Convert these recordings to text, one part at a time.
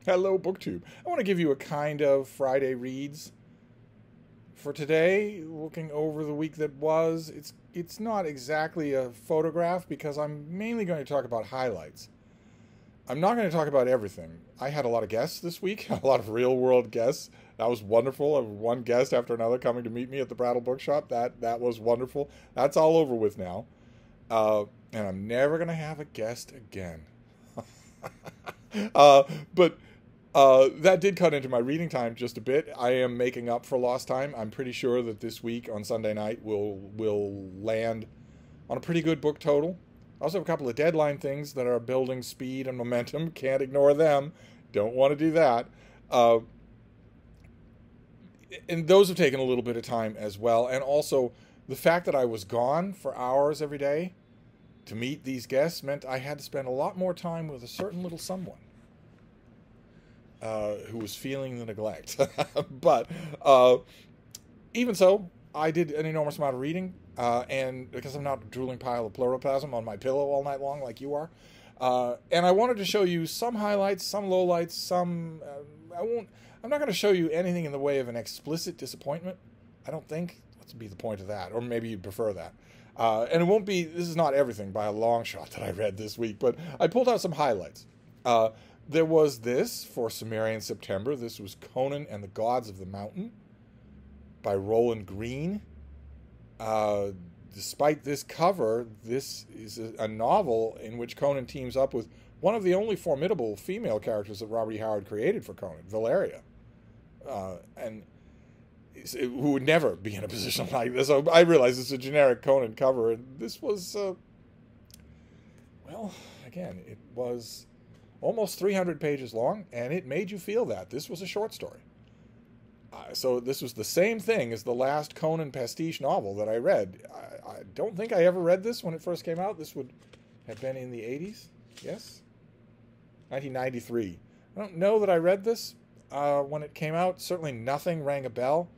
Hello, BookTube. I want to give you a kind of Friday reads for today, looking over the week that was. It's not exactly a photograph because I'm mainly going to talk about highlights. I'm not going to talk about everything. I had a lot of guests this week, a lot of real-world guests. That was wonderful. I had one guest after another coming to meet me at the Brattle Bookshop. That was wonderful. That's all over with now. And I'm never going to have a guest again. But that did cut into my reading time just a bit. I am making up for lost time. I'm pretty sure that this week on Sunday night will land on a pretty good book total. I also have a couple of deadline things that are building speed and momentum. Can't ignore them. Don't want to do that. And those have taken a little bit of time as well. And also, the fact that I was gone for hours every day to meet these guests meant I had to spend a lot more time with a certain little someone who was feeling the neglect. But even so, I did an enormous amount of reading. And because I'm not a drooling pile of pleuroplasm on my pillow all night long like you are. And I wanted to show you some highlights, some lowlights, some... I'm not going to show you anything in the way of an explicit disappointment. I don't think. Let's be the point of that. Or maybe you'd prefer that. And it won't be... This is not everything by a long shot that I read this week. But I pulled out some highlights. There was this for Sumerian September. This was Conan and the Gods of the Mountain by Roland Green. Despite this cover, this is a novel in which Conan teams up with one of the only formidable female characters that Robert E. Howard created for Conan, Valeria, and who would never be in a position like this. So I realize it's a generic Conan cover, and this was, well, again, it was almost 300 pages long, and it made you feel that. This was a short story. So this was the same thing as the last Conan pastiche novel that I read. I don't think I ever read this when it first came out. This would have been in the 80s, yes? 1993. I don't know that I read this when it came out. Certainly nothing rang a bell.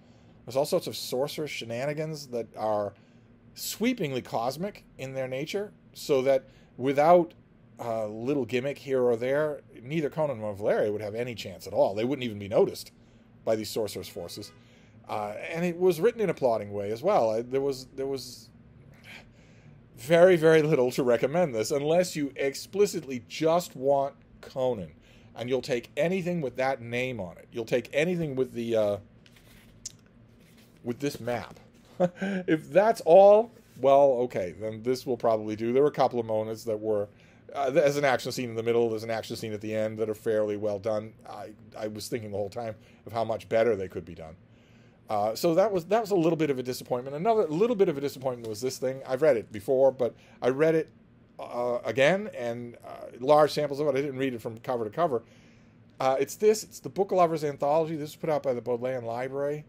There's all sorts of sorcerous shenanigans that are sweepingly cosmic in their nature, so that without a little gimmick here or there, neither Conan nor Valeria would have any chance at all. They wouldn't even be noticed by these sorcerous forces. And it was written in a plotting way as well. There was very, very little to recommend this, unless you explicitly just want Conan. And you'll take anything with that name on it. You'll take anything with the with this map. If that's all, well, okay, then this will probably do. There were a couple of moments that were... there's an action scene in the middle, there's an action scene at the end that are fairly well done. I was thinking the whole time of how much better they could be done. So that was a little bit of a disappointment. Another little bit of a disappointment was this thing. I've read it before, but I read it again, and large samples of it. I didn't read it from cover to cover. It's the Book Lovers Anthology. This was put out by the Bodleian Library.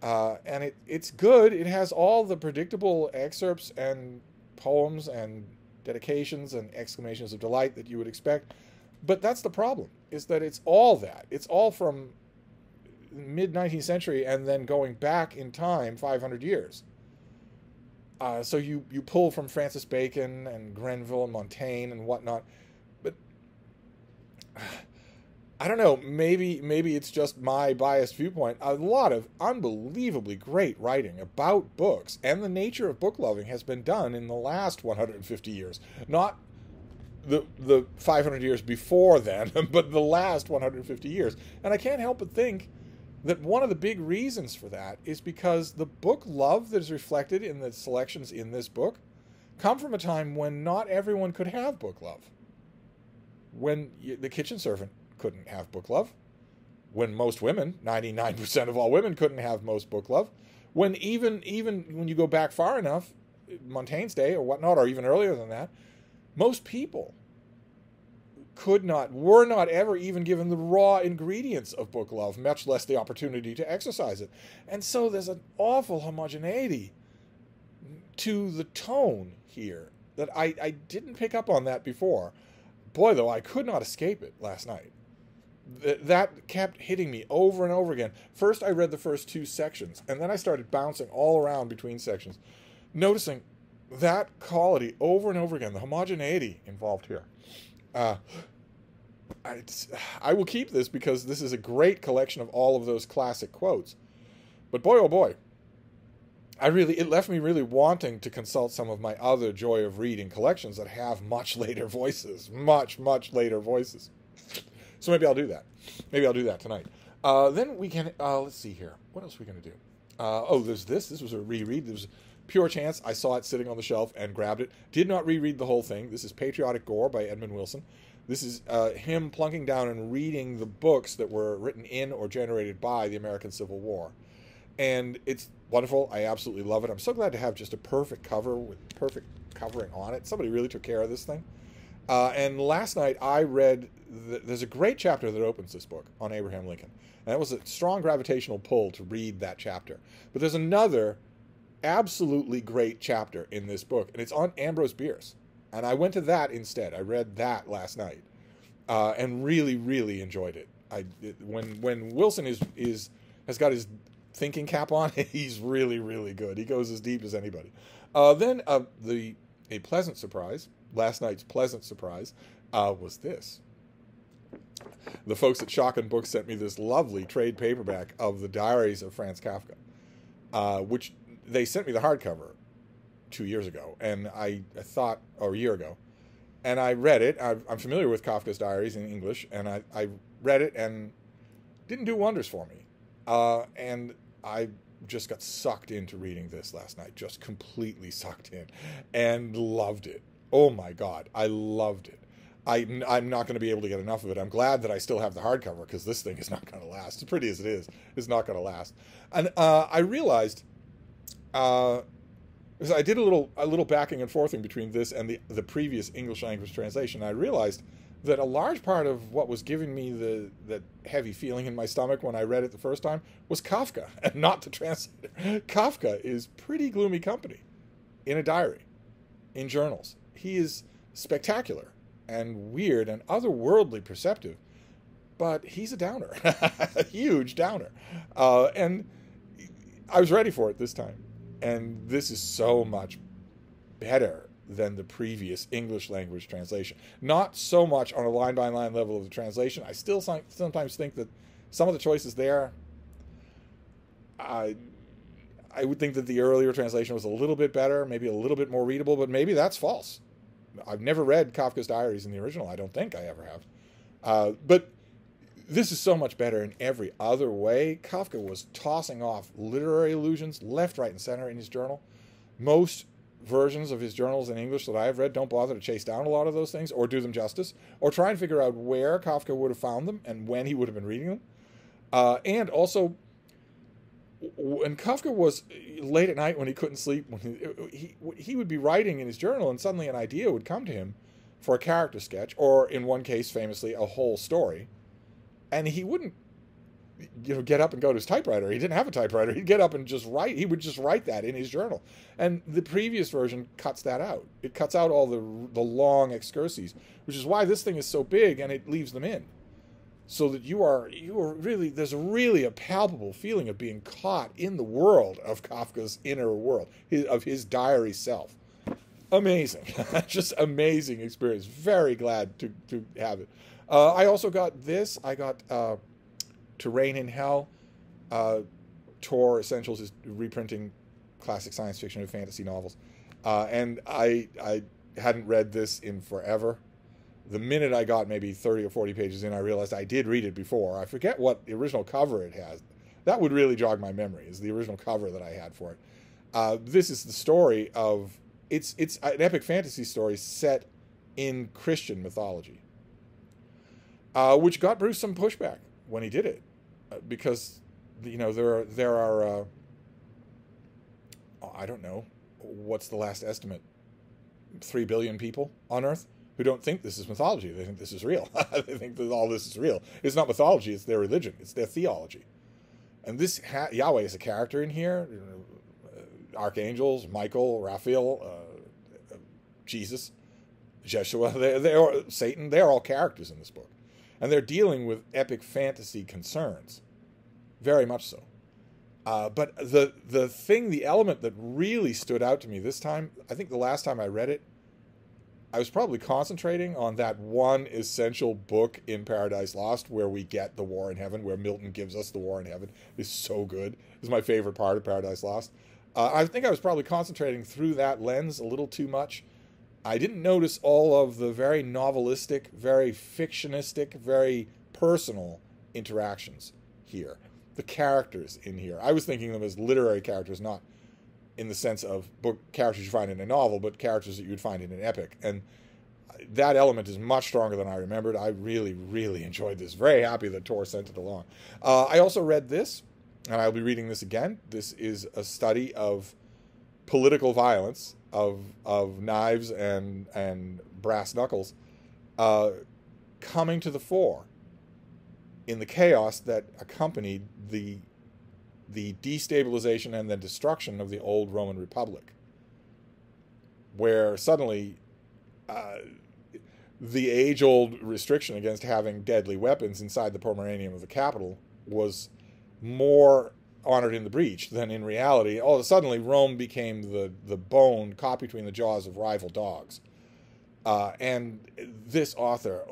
And it's good. It has all the predictable excerpts and poems and dedications and exclamations of delight that you would expect. But that's the problem, is that it's all that. It's all from mid-19th century and then going back in time 500 years. So you pull from Francis Bacon and Grenville and Montaigne and whatnot. But I don't know, maybe it's just my biased viewpoint. A lot of unbelievably great writing about books and the nature of book loving has been done in the last 150 years. Not the 500 years before then, but the last 150 years. And I can't help but think that one of the big reasons for that is because the book love that is reflected in the selections in this book come from a time when not everyone could have book love. When the kitchen servant couldn't have book love, when most women, 99% of all women, couldn't have most book love, when even when you go back far enough, Montaigne's day or whatnot, or even earlier than that, most people were not ever even given the raw ingredients of book love, much less the opportunity to exercise it. And so there's an awful homogeneity to the tone here that I didn't pick up on that before. Boy, though, I could not escape it last night. That kept hitting me over and over again. First, I read the first two sections, and then I started bouncing all around between sections, noticing that quality over and over again, the homogeneity involved here. I will keep this because this is a great collection of all of those classic quotes. But boy, oh boy, it left me really wanting to consult some of my other Joy of Reading collections that have much later voices, much later voices. So maybe I'll do that. Maybe I'll do that tonight. Then we can, let's see here. What else are we going to do? There's this. This was a reread. There was pure chance. I saw it sitting on the shelf and grabbed it. Did not reread the whole thing. This is Patriotic Gore by Edmund Wilson. This is him plunking down and reading the books that were written in or generated by the American Civil War. And it's wonderful. I absolutely love it. I'm so glad to have just a perfect cover with perfect covering on it. Somebody really took care of this thing. And last night I read, there's a great chapter that opens this book on Abraham Lincoln. And that was a strong gravitational pull to read that chapter. But there's another absolutely great chapter in this book, and it's on Ambrose Bierce. And I went to that instead. I read that last night and really enjoyed it. When Wilson has got his thinking cap on, he's really good. He goes as deep as anybody. Then a pleasant surprise, last night's pleasant surprise, was this. The folks at Schocken Books sent me this lovely trade paperback of the Diaries of Franz Kafka, which they sent me the hardcover 2 years ago, and I thought, or a year ago, and I read it. I'm familiar with Kafka's Diaries in English, and I read it and didn't do wonders for me. And I just got sucked into reading this last night, just completely sucked in, and loved it. Oh my God, I loved it. I'm not going to be able to get enough of it. I'm glad that I still have the hardcover, because this thing is not going to last. As pretty as it is, it's not going to last. And I realized, because I did a little backing and forthing between this and the previous English language translation. I realized that a large part of what was giving me the heavy feeling in my stomach when I read it the first time was Kafka, and not the translator. Kafka is pretty gloomy company in a diary, in journals. He is spectacular and weird and otherworldly perceptive, but he's a downer, a huge downer. And I was ready for it this time. And this is so much better than the previous English language translation. Not so much on a line-by-line level of the translation. I still sometimes think that some of the choices there, I would think that the earlier translation was a little bit better, maybe a little bit more readable, but maybe that's false. I've never read Kafka's Diaries in the original. I don't think I ever have. But this is so much better in every other way. Kafka was tossing off literary allusions left, right, and center in his journal. Most versions of his journals in English that I have read don't bother to chase down a lot of those things or do them justice or try and figure out where Kafka would have found them and when he would have been reading them. And also, when Kafka was late at night when he couldn't sleep, when he would be writing in his journal and suddenly an idea would come to him for a character sketch, or in one case, famously, a whole story. And he wouldn't, get up and go to his typewriter. He didn't have a typewriter. He'd get up and just write. He would just write that in his journal. And the previous version cuts that out. It cuts out all the long excurses, which is why this thing is so big, and it leaves them in. So that you are really, there's really a palpable feeling of being caught in the world of Kafka's inner world, of his diary self. Amazing. Just amazing experience. Very glad to have it. I also got this. I got To Reign in Hell. Tor Essentials is reprinting classic science fiction and fantasy novels. And I hadn't read this in forever. The minute I got maybe 30 or 40 pages in, I realized I did read it before. I forget what the original cover it has. That would really jog my memory, is the original cover that I had for it. This is the story of, it's an epic fantasy story set in Christian mythology. Which got Bruce some pushback when he did it, because there are I don't know, what's the last estimate, 3 billion people on Earth who don't think this is mythology. They think this is real. They think that all this is real. It's not mythology. It's their religion. It's their theology. And this Yahweh is a character in here. Archangels, Michael, Raphael, Jesus, Jeshua, Satan. They're all characters in this book. And they're dealing with epic fantasy concerns, very much so. But the element that really stood out to me this time, I think the last time I read it, I was probably concentrating on that one essential book in Paradise Lost where we get the War in Heaven, where Milton gives us the War in Heaven. It's so good. It's my favorite part of Paradise Lost. I think I was probably concentrating through that lens a little too much. I didn't notice all of the very novelistic, very fictionistic, very personal interactions here. The characters in here. I was thinking of them as literary characters, not in the sense of book characters you find in a novel, but characters that you would find in an epic. And that element is much stronger than I remembered. I really, really enjoyed this. Very happy that Tor sent it along. I also read this, and I'll be reading this again. This is a study of political violence, of knives and brass knuckles coming to the fore in the chaos that accompanied the destabilization and the destruction of the old Roman Republic, where suddenly the age-old restriction against having deadly weapons inside the Pomeraneum of the capital was more honored in the breach than in reality. All of a sudden, Rome became the bone caught between the jaws of rival dogs. And this author,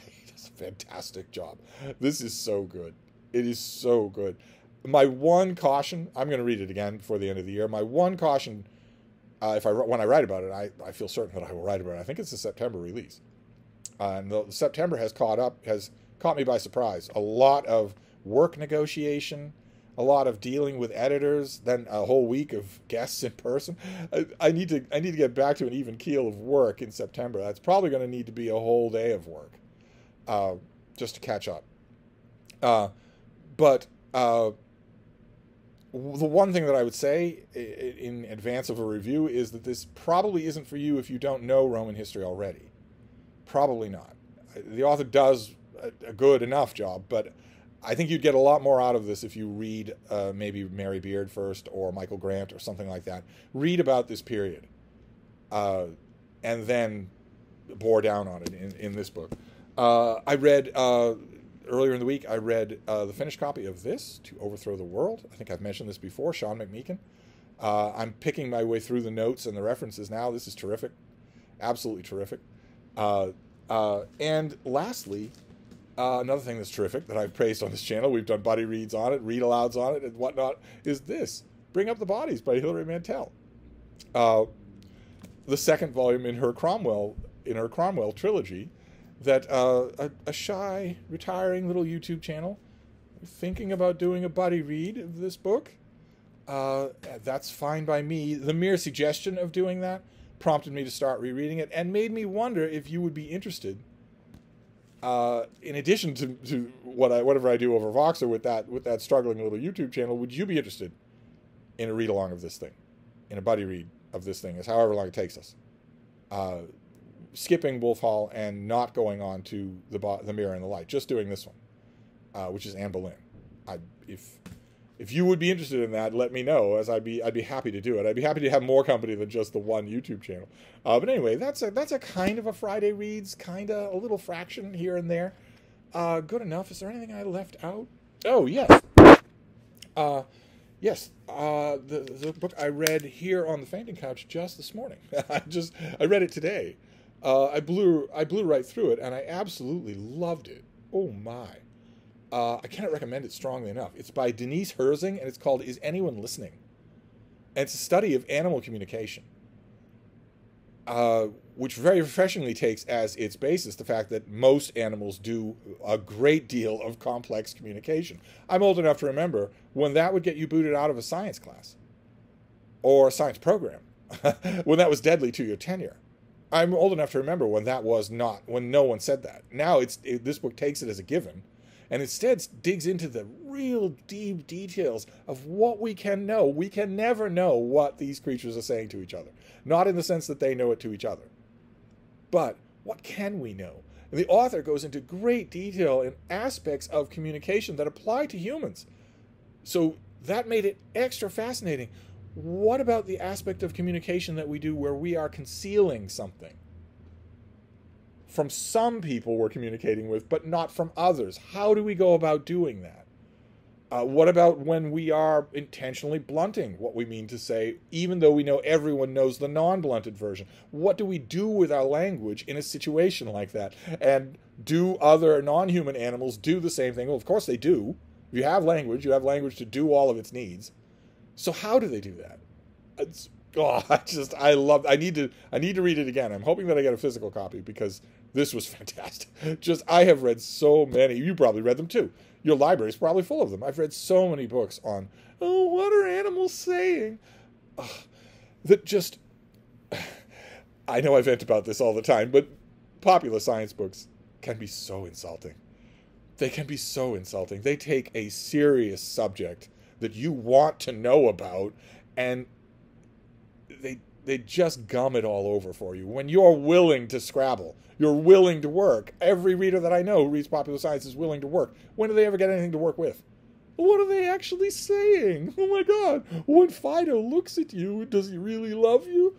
he does a fantastic job. This is so good. It is so good. My one caution, I'm going to read it again before the end of the year. My one caution, when I write about it, I feel certain that I will write about it. I think it's a September release. And the September has caught me by surprise. A lot of work negotiation, a lot of dealing with editors, then a whole week of guests in person. I need to get back to an even keel of work in September. That's probably going to need to be a whole day of work just to catch up. But the one thing that I would say in advance of a review is that this probably isn't for you if you don't know Roman history already. Probably not. The author does a good enough job, but I think you'd get a lot more out of this if you read maybe Mary Beard first or Michael Grant or something like that. Read about this period and then bore down on it in this book. I read... Earlier in the week, I read the finished copy of this, To Overthrow the World. I think I've mentioned this before, Sean McMeekin. I'm picking my way through the notes and the references now. This is terrific. Absolutely terrific. And lastly, another thing that's terrific that I've praised on this channel, we've done buddy reads on it, read-alouds on it, and whatnot, is this, Bring Up the Bodies by Hilary Mantel. The second volume in her Cromwell trilogy, that a shy, retiring little YouTube channel thinking about doing a buddy read of this book. That's fine by me. The mere suggestion of doing that prompted me to start rereading it and made me wonder if you would be interested, in addition to whatever I do over Voxer with that struggling little YouTube channel, would you be interested in a read-along of this thing, in a buddy read of this thing, is however long it takes us. Skipping Wolf Hall and not going on to the Mirror and the Light, just doing this one, which is Anne Boleyn. If you would be interested in that, let me know, as I'd be happy to do it. I'd be happy to have more company than just the one YouTube channel. But anyway, that's a kind of a Friday Reads, kind of a little fraction here and there. Good enough. Is there anything I left out? Oh yes. Yes, the book I read here on the fainting couch just this morning. I read it today. I blew right through it, and I absolutely loved it. Oh my! I cannot recommend it strongly enough. It's by Denise Herzing, and it's called "Is Anyone Listening?" And it's a study of animal communication, which very refreshingly takes as its basis the fact that most animals do a great deal of complex communication. I'm old enough to remember when that would get you booted out of a science class or a science program, when that was deadly to your tenure. I'm old enough to remember when that was not, when no one said that. Now this book takes it as a given, and instead digs into the real deep details of what we can know. We can never know what these creatures are saying to each other. Not in the sense that they know it to each other. But what can we know? And the author goes into great detail in aspects of communication that apply to humans. So that made it extra fascinating. What about the aspect of communication that we do where we are concealing something from some people we're communicating with, but not from others? How do we go about doing that? What about when we are intentionally blunting what we mean to say, even though we know everyone knows the non-blunted version? What do we do with our language in a situation like that? And do other non-human animals do the same thing? Well, of course they do. If you have language to do all of its needs. So how do they do that? I need to read it again. I'm hoping that I get a physical copy because this was fantastic. I have read so many. You probably read them too. Your library is probably full of them. I've read so many books on, what are animals saying? I know I vent about this all the time, but popular science books can be so insulting. They can be so insulting. They take a serious subject that you want to know about, and they just gum it all over for you. When you're willing to scrabble, you're willing to work. Every reader that I know who reads popular science is willing to work. When do they ever get anything to work with? What are they actually saying? Oh my God. When Fido looks at you, does he really love you?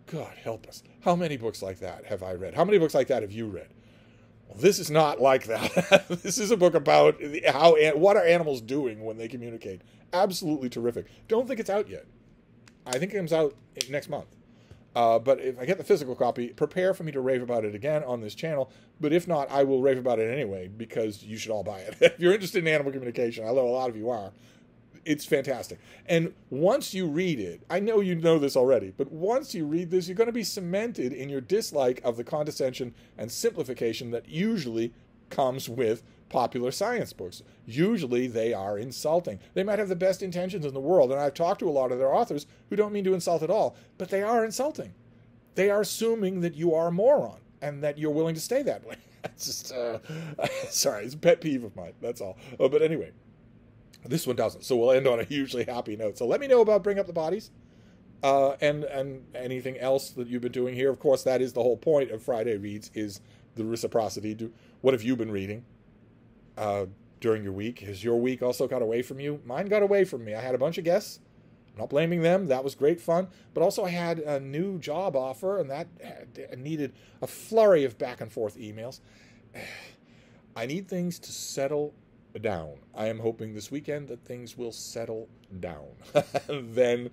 God help us. How many books like that have I read? How many books like that have you read? Well, this is not like that. This is a book about what are animals doing when they communicate. Absolutely terrific. Don't think it's out yet. I think it comes out next month. But if I get the physical copy, prepare for me to rave about it again on this channel. But if not, I will rave about it anyway, because you should all buy it. If you're interested in animal communication, I know a lot of you are. It's fantastic. And once you read it, I know you know this already, but once you read this, you're going to be cemented in your dislike of the condescension and simplification that usually comes with popular science books. Usually they are insulting. They might have the best intentions in the world, and I've talked to a lot of their authors who don't mean to insult at all, but they are insulting. They are assuming that you are a moron and that you're willing to stay that way. It's just, sorry, it's a pet peeve of mine, that's all. But anyway, this one doesn't, so we'll end on a hugely happy note. So let me know about Bring Up the Bodies and anything else that you've been doing here. Of course, that is the whole point of Friday Reads, is the reciprocity. What have you been reading during your week? Has your week also got away from you? Mine got away from me. I had a bunch of guests. I'm not blaming them. That was great fun. But also I had a new job offer, and that needed a flurry of back and forth emails. I need things to settle down. I am hoping this weekend that things will settle down. Then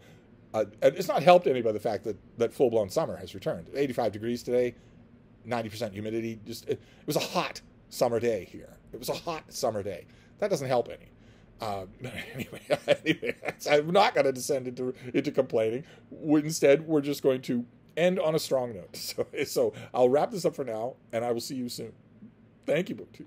it's not helped any by the fact that full-blown summer has returned. 85 degrees today, 90% humidity. It was a hot summer day here. It was a hot summer day. That doesn't help any. Anyway, I'm not going to descend into complaining. Instead, we're just going to end on a strong note. So I'll wrap this up for now, and I will see you soon. Thank you, BookTube.